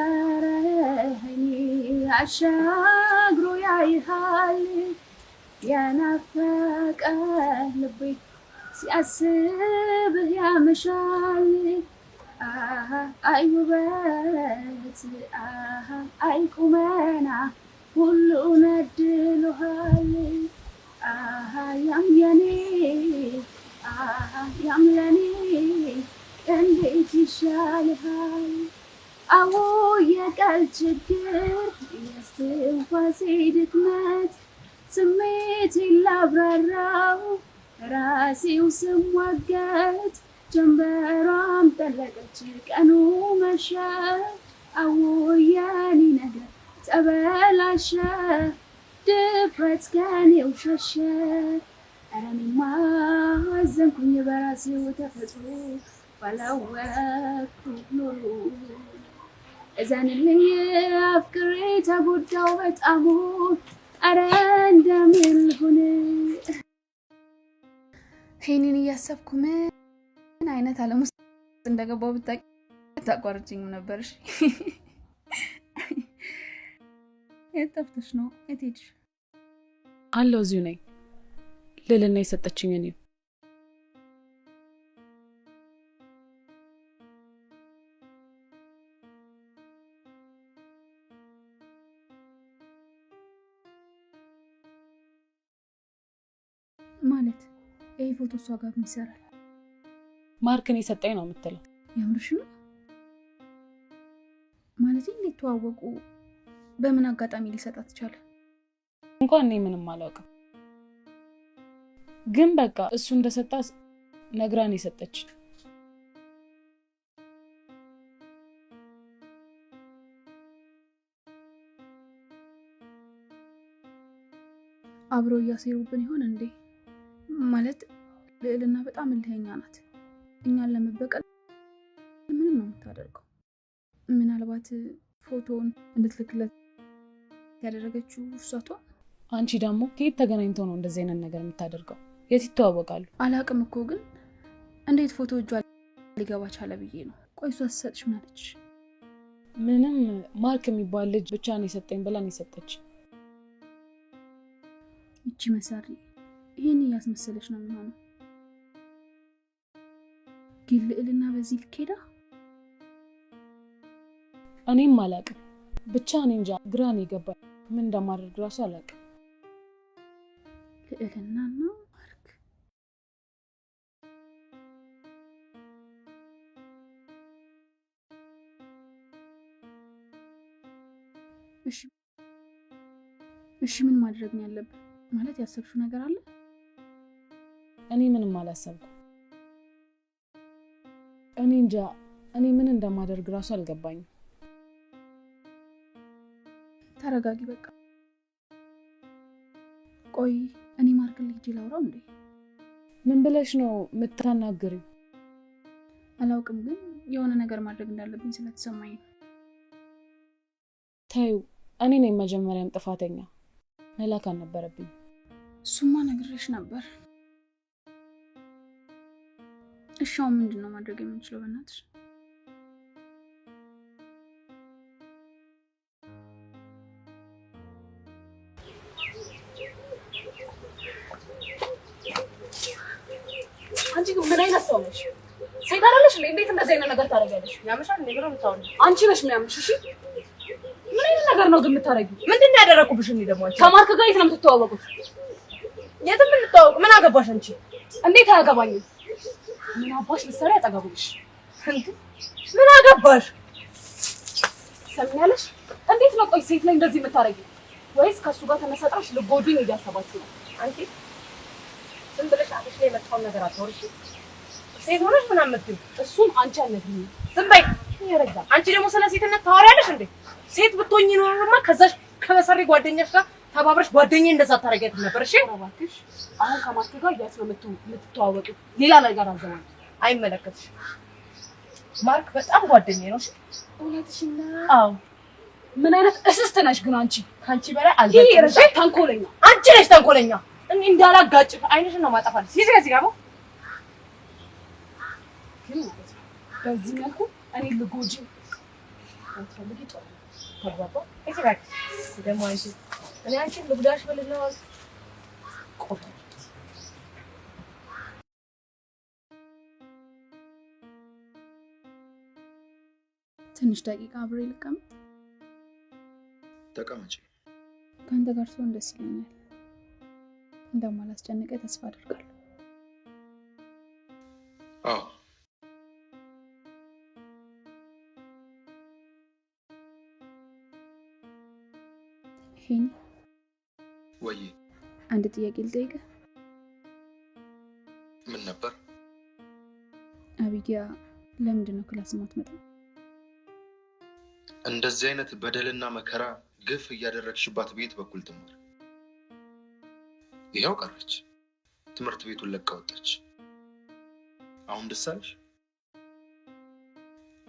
ያፈቀረኝ አሻግሮ ያይሃል ያናፈቀ ልቤ ሲያስብህ ያመሻል አይ ውበት አይ ቁመና ሁሉን አድሎሃል ያም የኔ ያም ለኔ እንዴት ይሻልሃል አዎ የቃል ችግር የስትንፋሴ ድክመት ስሜት ላብራራው ራሴው ስሟገት ጀንበሯም ጠለቀች ቀኑ መሸ አዎ የኔ ነገር ተበላሸ ድፍረት ከኔው ሸሸ ኧረ እኔማ አዘንኩኝ በራሴው ተፈጥሮ ባላወቅኩት ኖሮ እዘንልኝ አፍቅሬ ተጎዳው በጣም ኧረ እንደምን ልሁን ሄኒን እያሰብኩ ምን አይነት ዓለም ውስጥ እንደገባው ብታውቂ ታቋርጭኝም ነበርሽ የት ጠፍተሽ ነው የት ሄድሽ አለሁ እዚሁ ነኝ ልልና የሰጠችኝ ነው ማለት ይሄ ፎቶ እሷ ጋር ምን ይሰራል ማርክን የሰጠኝ ነው የምትለው ያምርሽ ነው ማለት እንዴት ተዋወቁ በምን አጋጣሚ ሊሰጣት ይችላል እንኳን እኔ ምንም አላውቅም ግን በቃ እሱ እንደሰጣት ነግራን የሰጠች አብሮ እያሰሩብን ይሆን እንዴ ማለት ልዕልና በጣም እልህኛ ናት እኛን ለመበቀል ምንም ነው የምታደርገው ምናልባት ፎቶውን እንድትልክለት ያደረገችው እሷቷ አንቺ ደግሞ ከየት ተገናኝተው ነው እንደዚህ አይነት ነገር የምታደርገው የት ይተዋወቃሉ አላቅም እኮ ግን እንዴት ፎቶ እጇ ሊገባ ቻለ ብዬ ነው ቆይ እሷ ስትሰጥሽ ምን አለች ምንም ማርክ የሚባል ልጅ ብቻ ነው የሰጠኝ ብላ ነው የሰጠች እቺ መሳሪ ይሄን ያስመሰለች ነው የሚሆነው ግን ልዕልና በዚህ ልኬዳ እኔም አላቅም ብቻ እኔ እንጃ ግራን ይገባል ምን እንደማደርግ ራሱ አላቅም ልዕልና ነው ማርክ እሺ ምን ማድረግ ነው ያለብን ማለት ያሰብሽው ነገር አለ እኔ ምንም አላሰብኩም እኔ እንጃ እኔ ምን እንደማደርግ ራሱ አልገባኝም ተረጋጊ በቃ ቆይ እኔ ማርክ ልጅ ላውራው እንዴ ምን ብለሽ ነው የምታናግሪው አላውቅም ግን የሆነ ነገር ማድረግ እንዳለብኝ ስለተሰማኝ ታዩ እኔ ነኝ መጀመሪያም ጥፋተኛ መላክ አልነበረብኝ እሱማ ነግሬሽ ነበር እሻው ምንድነው ማድረግ የምንችለው በእናትሽ አንቺ ግን ምን አይነት ሰው ነሽ ሰይጣን ነሽ እንዴት እንደዚህ አይነት ነገር ታደርጊያለሽ ያምሻል እንዴ ብሎ ምታውል አንቺ ነሽ የሚያምሽ እሺ ምን አይነት ነገር ነው ግን የምታረጊው ምንድነው ያደረኩብሽ እንዴ ደግሞ አንቺ ከማርክ ጋር የት ነው የምትተዋወቁት የት የምንተዋወቅ ምን አገባሽ አንቺ እንዴት አያገባኝም ምን አባሽ ልትሰሪ ያጠጋብሽ እንዴ ምን አገባሽ ሰምኛለሽ እንዴት ነው ቆይ ሴት ላይ እንደዚህ የምታረጊው ወይስ ከሱ ጋር ተመሳጥረሽ ልጎዱኝ እያሰባችሁ ነው አንቺ ዝም ብለሽ አፍሽ ላይ መጣውን ነገር አትወርሺ ሴት ሆነሽ ምን አመጣኝ እሱም አንቺ አልነግሪኝ ዝም በይ ይረጋ አንቺ ደግሞ ስለ ሴትነት ታወሪያለሽ እንዴ ሴት ብትሆኚ ነውማ ከዛሽ ከመሰሪ ጓደኛሽ ጋር ተባብረሽ ጓደኛዬ እንደዛ ታረጋት ነበር እሺ አባክሽ አሁን ከማርክ ጋር ያስ ነው የምትተዋወቂው ሌላ ነገር አዘዋል አይመለከትሽ ማርክ በጣም ጓደኛዬ ነው እሺ እውነትሽን ነው አዎ ምን አይነት እስስት ነሽ ግን አንቺ ካንቺ በላይ አልበለሽ ተንኮለኛ አንቺ ነሽ ተንኮለኛ እኔ እንዳላጋጭ አይንሽን ነው ማጣፋል ሲዚህ ጋር ነው ግን በዚህ መልኩ እኔ ልጎጂ አንተፈልጊ ጦር ተባባ እዚህ ደግሞ አንቺ እኔ አንቺን ልጉዳሽ ብለናው ቆይ ትንሽ ደቂቃ አብሬ ልቀመጥ። ተቀመጪ። ካንተ ጋር ሰው ደስ ይለኛል። እንደማላስጨንቀኝ ተስፋ አደርጋለሁ። አዎ ሄኒ ወይ አንድ ጥያቄ ልጠይቅህ። ምን ነበር? አቢጊያ ለምንድን ነው ክላስ የማትመጣው? እንደዚህ አይነት በደልና መከራ ግፍ እያደረግሽባት ቤት በኩል ትማር። ይሄው ቀረች። ትምህርት ቤቱን ለቃ ወጣች። አሁን ደስ አለሽ?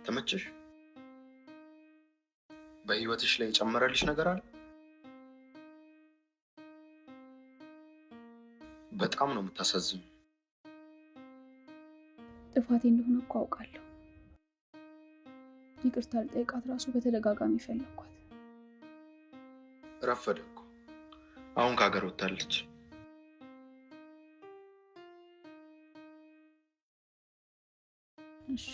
ተመቸሽ? በህይወትሽ ላይ ጨመረልሽ ነገር አለ? በጣም ነው የምታሳዝኑ። ጥፋቴ እንደሆነ እኮ አውቃለሁ። ይቅርታ ልጠይቃት ራሱ በተደጋጋሚ ፈለኳት። ረፈደ እኮ። አሁን ከሀገር ወጣለች። እሺ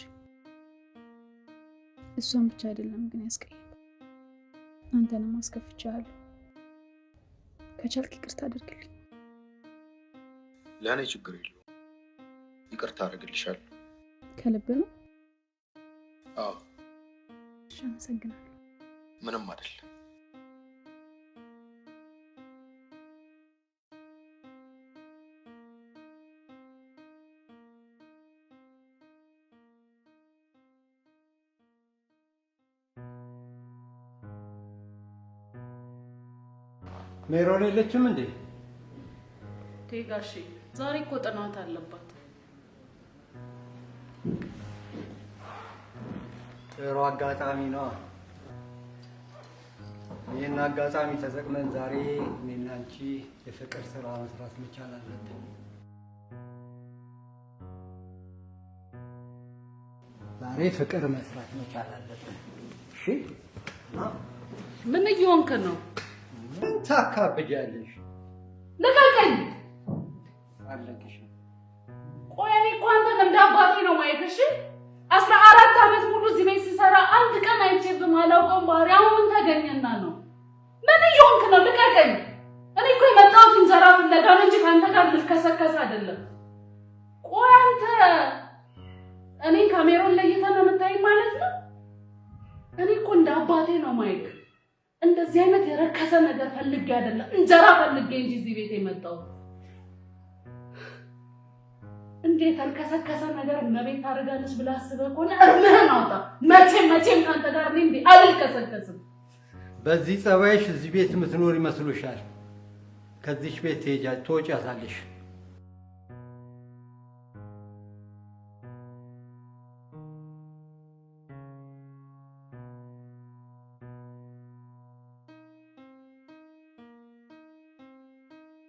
እሷን ብቻ አይደለም ግን ያስቀየም። አንተንም አስከፍቻለሁ። ከቻልክ ይቅርታ አድርግልኝ። ለእኔ ችግር የለውም። ይቅርታ አደርግልሻለሁ። ከልብ ነው? አዎ። እሺ አመሰግናለሁ። ምንም አይደል። ሜሮን የለችም እንዴ? ቴጋሺ ዛሬ እኮ ጥናት አለባት። ጥሩ አጋጣሚ ነው። ይህን አጋጣሚ ተጠቅመን ዛሬ እኔና አንቺ የፍቅር ስራ መስራት መቻል አለብን። ዛሬ ፍቅር መስራት መቻል አለብን። እሺ? ምን እየሆንክ ነው? ምን ታካብጃለሽ? ልቀቀኝ። አለቅሽ። ቆይ እኔ እኮ አንተን እንደ አባቴ ነው ማየት። እሺ 14 ዓመት ሙሉ እዚህ ቤት ስሰራ አንድ ቀን አይቼ በማላውቀው ባህሪ አሁን ምን ተገኘና ነው? ምን እየሆንክ ነው? ልቀቀኝ። እኔ እኮ የመጣሁት እንጀራ ፍለጋ ነው እንጂ ከአንተ ጋር ልከሰከስ አይደለም። ቆይ አንተ እኔ ካሜራውን ለይተህ ነው የምታይኝ ማለት ነው? እኔ እኮ እንደ አባቴ ነው ማየት። እንደዚህ አይነት የረከሰ ነገር ፈልጌ አይደለም እንጀራ ፈልጌ እንጂ እዚህ ቤት የመጣሁት። እንዴት አልከሰከሰ ነገር መቤት ታደርጋለች ብለህ አስበህ ከሆነ እርምህን አውጣ። መቼም ካንተ ጋር ነኝ እንዴ? አልከሰከስም። በዚህ ጸባይሽ እዚህ ቤት የምትኖር ይመስሉሻል? ከዚህ ቤት ትወጫታለሽ።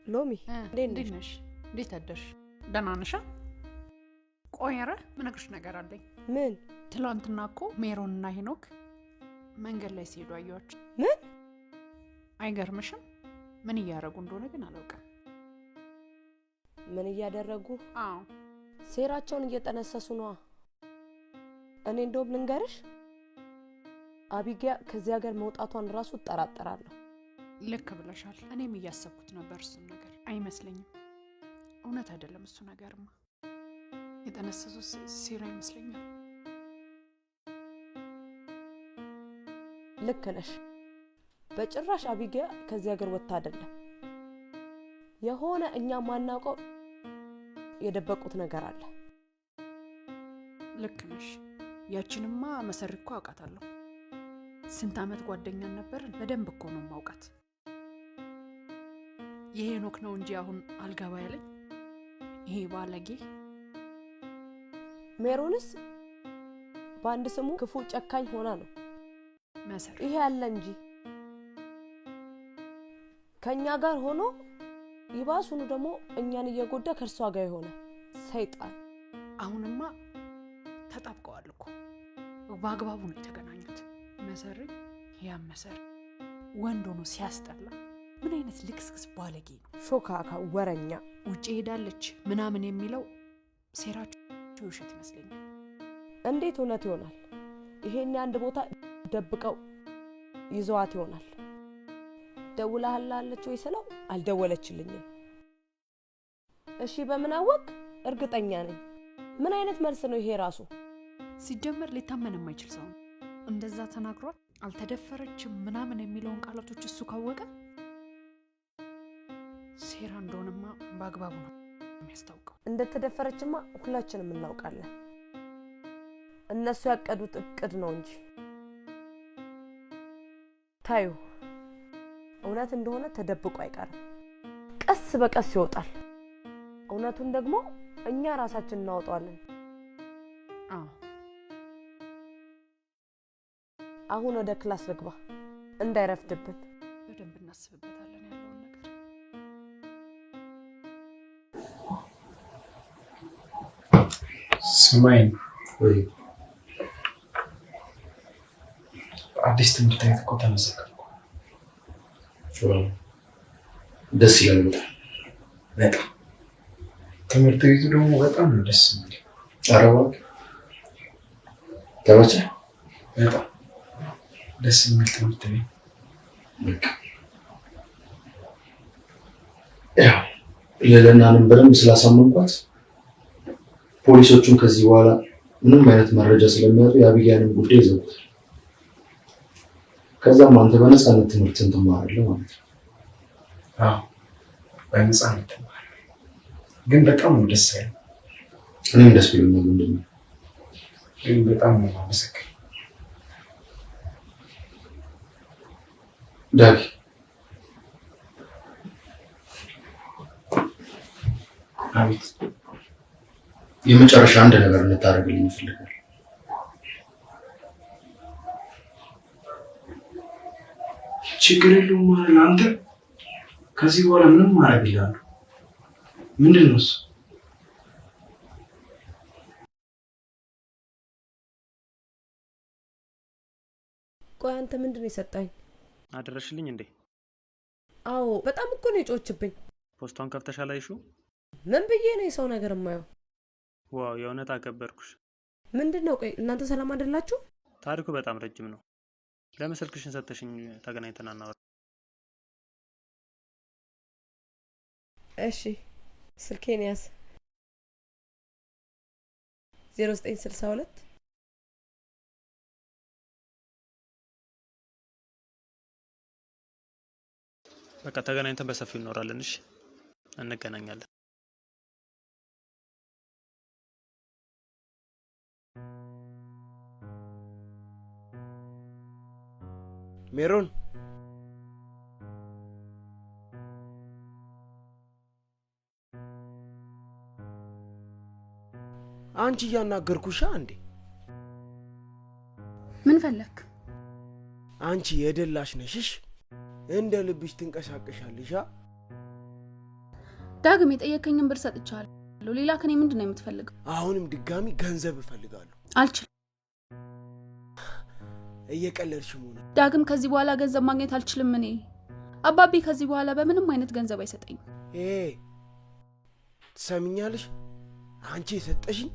ሎሚ እንዴት ነሽ? እንዴት አደርሽ? ደህና ነሽ? ቆይ ኧረ ምነግርሽ ነገር አለኝ። ምን? ትላንትና እኮ ሜሮንና ሄኖክ መንገድ ላይ ሲሄዱ አየኋቸው። ምን? አይገርምሽም? ምን እያደረጉ እንደሆነ ግን አላውቅም። ምን እያደረጉ? አዎ ሴራቸውን እየጠነሰሱ ነዋ። እኔ እንደውም ልንገርሽ አቢጊያ ከዚህ ሀገር መውጣቷን ራሱ እጠራጠራለሁ። ልክ ብለሻል። እኔም እያሰብኩት ነበር። እሱ ነገር አይመስለኝም። እውነት አይደለም እሱ ነገርማ። የጠነሰሱ ሴራ ይመስለኛል። ልክ ነሽ። በጭራሽ አቢጊያ ከዚህ ሀገር ወጣ አይደለም። የሆነ እኛ ማናውቀው የደበቁት ነገር አለ። ልክ ነሽ። ያቺንማ መሰርኮ አውቃታለሁ። ስንት አመት ጓደኛን ነበርን። በደንብ እኮ ነው ማውቃት። የሄኖክ ነው እንጂ አሁን አልገባ ያለኝ ይሄ ባለጌ። ሜሮንስ በአንድ ስሙ ክፉ ጨካኝ ሆና ነው መሰር ይሄ ያለ እንጂ ከኛ ጋር ሆኖ ይባሱኑ ደግሞ እኛን እየጎዳ ከርሷ ጋር የሆነ ሰይጣን። አሁንማ ተጣብቀዋል እኮ። በአግባቡ ነው የተገናኙት። መሰሪ ያመሰር ወንድ ሆኖ ሲያስጠላ ምን አይነት ልክስክስ ባለጌ ነው። ሾካካ ወረኛ ውጪ ሄዳለች ምናምን የሚለው ሴራቸው ውሸት ይመስለኛል። እንዴት እውነት ይሆናል? ይሄን አንድ ቦታ ደብቀው ይዘዋት ይሆናል። ደውላላለች ወይ ስለው አልደወለችልኝም። እሺ በምን አወቅ? እርግጠኛ ነኝ። ምን አይነት መልስ ነው ይሄ ራሱ? ሲጀመር ሊታመን የማይችል ሰው ነው። እንደዛ ተናግሯል አልተደፈረችም ምናምን የሚለውን ቃላቶች እሱ ካወቀ ሴራ እንደሆነማ በአግባቡ ነው የሚያስታውቀው። እንደተደፈረችማ ሁላችንም እናውቃለን። እነሱ ያቀዱት እቅድ ነው እንጂ ታዩ እውነት እንደሆነ ተደብቆ አይቀርም። ቀስ በቀስ ይወጣል። እውነቱን ደግሞ እኛ ራሳችን እናወጣዋለን። አሁን ወደ ክላስ ልግባ እንዳይረፍድብን። በደንብ እናስብበታለን ያለውን ነገር። ስማይ ወይ አዲስ ትምህርት ቤት እኮ ተመዘገብኩ። ደስ ይላል በጣም። ትምህርት ቤቱ ደግሞ በጣም ነው ደስ የሚል። ኧረ እባክህ ተመቸህ? በጣም ደስ የሚል ትምህርት ቤት። ያው የለናንም በደንብ ስላሳመንኳት ፖሊሶቹን ከዚህ በኋላ ምንም አይነት መረጃ ስለሚያጡ የአብያንም ጉዳይ ይዘውታል። ከዛም አንተ በነፃነት ትምህርትን ትማራለህ ማለት ነው። አዎ በነፃነት ትማራለህ። ግን በጣም ነው ደስ ያለው። እኔም ደስ ብሎኛል። ምንድን ነው ግን በጣም ነው የማመሰግነው ዳጊ። አቤት። የመጨረሻ አንድ ነገር እንድታደርግልኝ እፈልጋለሁ። ችግር የለውም ማለት አንተ ከዚህ በኋላ ምንም ማድረግልሃለሁ። ምንድን ነው እሱ? ቆይ አንተ ምንድን ነው የሰጠኝ? አደረሽልኝ እንዴ? አዎ በጣም እኮ ነው የጮችብኝ። ፖስቷን ከፍተሻል አይሹ? ምን ብዬ ነው የሰው ነገር የማየው? ዋው የእውነት አከበርኩሽ። ምንድን ነው? ቆይ እናንተ ሰላም አይደላችሁ? ታሪኩ በጣም ረጅም ነው። ለምን ስልክሽን ሰጥተሽኝ ተገናኝተን አናወራ? እሺ ስልኬን ያዝ። 0962 በቃ ተገናኝተን በሰፊው እንኖራለን። እሺ እንገናኛለን። ሜሮን አንቺ እያናገርኩሽ እንዴ? ምን ፈለክ? አንቺ የደላሽ ነሽሽ እንደ ልብሽ ትንቀሳቀሻለሽ። ዳግም የጠየከኝን ብር ሰጥቻለሁ። ሌላ ከኔ ምንድን ነው የምትፈልገው? አሁንም ድጋሚ ገንዘብ እፈልጋለሁ። አልችልም። እየቀለድሽ መሆኑ። ዳግም ከዚህ በኋላ ገንዘብ ማግኘት አልችልም። እኔ አባቢ ከዚህ በኋላ በምንም አይነት ገንዘብ አይሰጠኝም። ትሰሚኛለሽ? አንቺ የሰጠሽኝ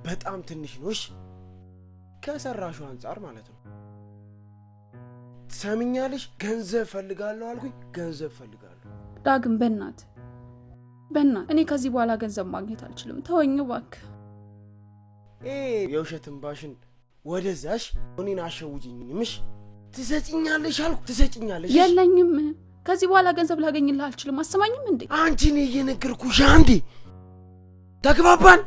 በጣም ትንሽ ነው። እሺ ከሰራሹ አንፃር ማለት ነው። ትሰሚኛለሽ? ገንዘብ ፈልጋለሁ አልኩኝ። ገንዘብ ፈልጋለሁ። ዳግም በእናት እኔ ከዚህ በኋላ ገንዘብ ማግኘት አልችልም። ተወኝ እባክህ። የውሸት እንባሽን ወደዛሽ እኔን አሸውጂኝምሽ። ትሰጪኛለሽ አልኩ። ትሰጪኛለሽ። የለኝም። ከዚህ በኋላ ገንዘብ ላገኝልህ አልችልም። አሰማኝም እንዴ? አንቺ ነኝ እየነገርኩሽ። አንዴ ተግባባን?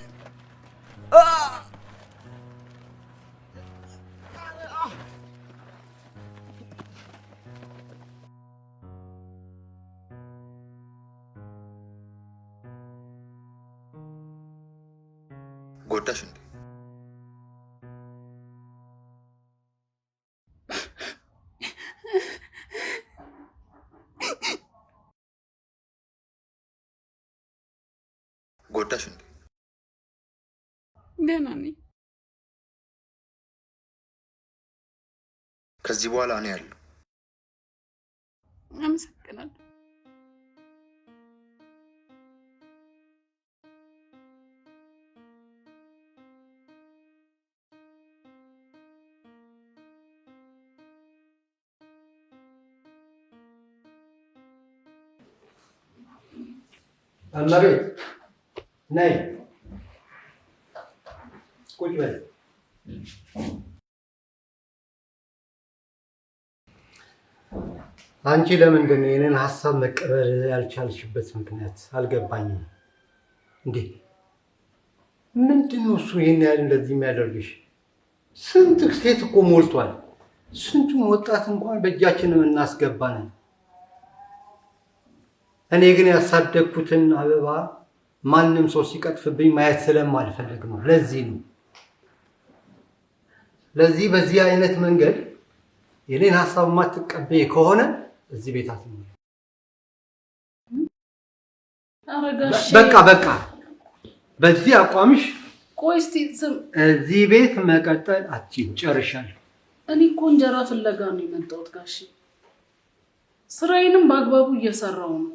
ጎዳሽ እንዴ? ጎዳሽ እንዴ? ደህና ነኝ። ከዚህ በኋላ እኔ ያለው አመሰግናለሁ። እመቤት ነይ ቁጭ በል። አንቺ ለምንድን ነው የኔን ሀሳብ መቀበል ያልቻልሽበት ምክንያት አልገባኝም። እንዴ ምንድን ነው እሱ ይሄን ያህል እንደዚህ የሚያደርግሽ? ስንት ሴት እኮ ሞልቷል። ስንቱን ወጣት እንኳን በእጃችን እናስገባለን። እኔ ግን ያሳደግኩትን አበባ ማንም ሰው ሲቀጥፍብኝ ማየት ስለማልፈልግ ነው። ለዚህ ነው በዚህ አይነት መንገድ የኔን ሀሳብ ማትቀበይ ከሆነ እዚህ ቤት አትኖሪ። በቃ በዚህ አቋምሽ ቆይ እስቲ ዝም እዚህ ቤት መቀጠል አትችይም። ጨርሻለሁ። እኔ እኮ እንጀራ ፍለጋ ነው የመጣሁት ጋሺ። ስራዬንም በአግባቡ እየሰራው ነው።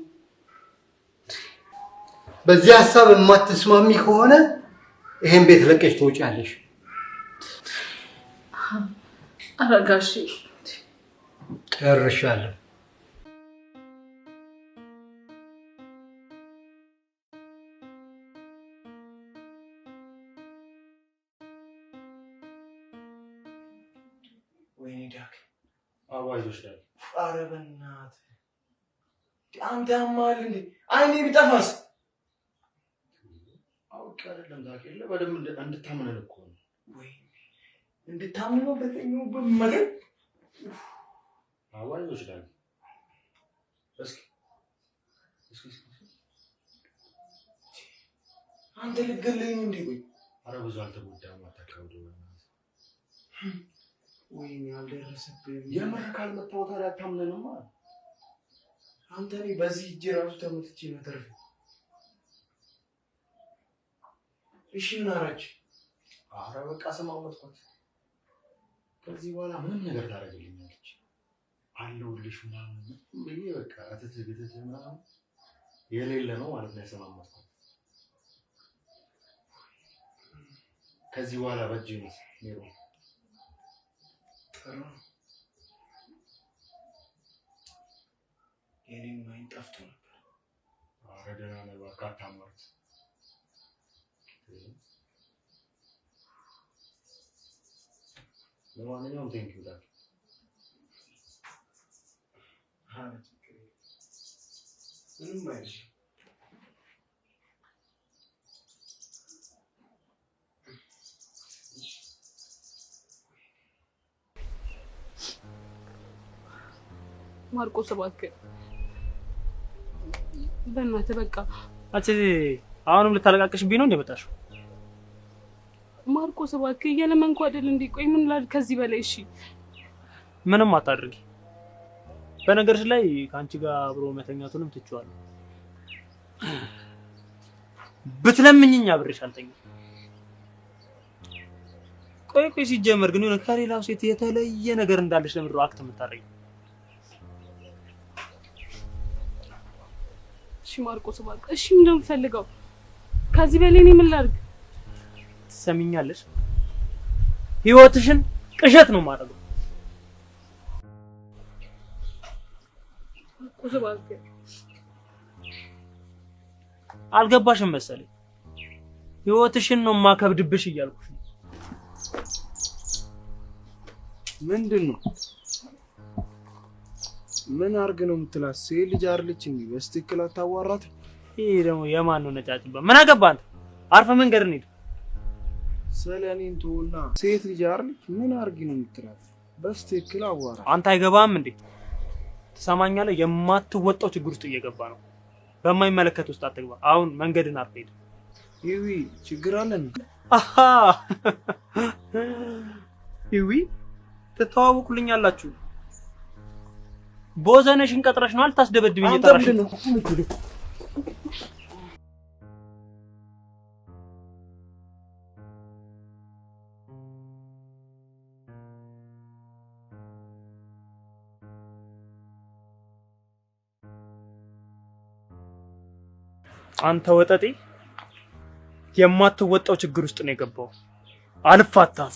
በዚህ ሀሳብ የማትስማሚ ከሆነ ይሄን ቤት ለቀሽ ትወጪያለሽ። ኧረ ጋሺ ጨርሻለሁ። ወይኔ ዳክ አዋጆች ላይ ኧረ በእናትህ አንተ ያማል እንዴ? አይኔ ቢጠፋስ? አውቄ አይደለም ዳክ የለ በደምብ እንድታምነን እኮ ነው። ወይ እንድታምነው በተኛው በመገን አዋጆች ላይ እስኪ አንተ ልገለኝ እንዴ? ወይ ኧረ ብዙ አልተጎዳም። አታካውደው። ወይኔ አልደረሰብህም። የምር ካልመጣሁ ታዲያ አታምነንማ። አንተ እኔ በዚህ እጄ ራሱ ተመትቼ መተርፍ። እሺ እናራች። ኧረ በቃ ሰማሁት። ከዚህ በኋላ ምንም ነገር ታደርግልኛለች አለሁልሽ ምናምን ብዬ በቃ አትትግትት ምናምን የሌለ ነው ማለት ነው ያሰማሁት። ከዚህ በኋላ በእጄ ነው ሜሮ ጥሩ የኔም ማይን ጠፍቶ ነበር። ኧረ ደህና ነህ እባክህ አታማርት። ለማንኛውም ቴንኪው ዳክ። ምንም አይልሽ። ማርቆስ እባክህ በእናትህ በቃ። አንቺ አሁንም ልታለቃቅሽብኝ ነው እንደመጣሽው? ማርቆስ እባክህ እየለመንኩ አይደል እንዴ? ቆይ ምን ላድርግ ከዚህ በላይ? እሺ ምንም አታድርጊ። በነገርሽ ላይ ከአንቺ ጋር አብሮ መተኛቱንም ትቼዋለሁ። ብትለምኝኝ አብሬሽ አልተኛም። ቆይ ሲጀመር ግን የሆነ ከሌላው ሴት የተለየ ነገር እንዳለሽ ለምንድን ነው አክት የምታደርጊው? እሺ ማርቆስ እባክህ። እሺ ምንድን ነው የምፈልገው? ከዚህ በላይ እኔ ምን ላድርግ? ትሰሚኛለሽ? ህይወትሽን ቅዠት ነው የማደርገው። ማርቆስ እባክህ። አልገባሽም መሰለኝ። ህይወትሽን ነው የማከብድብሽ እያልኩሽ ነው። ምንድን ነው? ምን አርግ ነው የምትላት? ሴት ልጅ አይደለች እንዴ? በስትክክል አታዋራት። ይሄ ደግሞ የማን ነው ነጫጭባ? ምን አገባ አንተ? አርፈ መንገድ እንሂድ። ሰለኔን ተውና፣ ሴት ልጅ አይደለች? ምን አርግ ነው የምትላት? በስትክክል አዋራ። አንተ አይገባም እንዴ? ትሰማኛለህ? የማትወጣው ችግር ውስጥ እየገባ ነው። በማይመለከት ውስጥ አትግባ። አሁን መንገድን አርፈ ሂድ። ይዊ ችግር አለን። አሃ ይዊ ትተዋወቁልኛላችሁ። ቦዘነሽን ቀጥረሽ ነው አልታስደበድብኝ እየጠራሽ ነው። አንተ ወጠጤ የማትወጣው ችግር ውስጥ ነው የገባው። አልፋታም።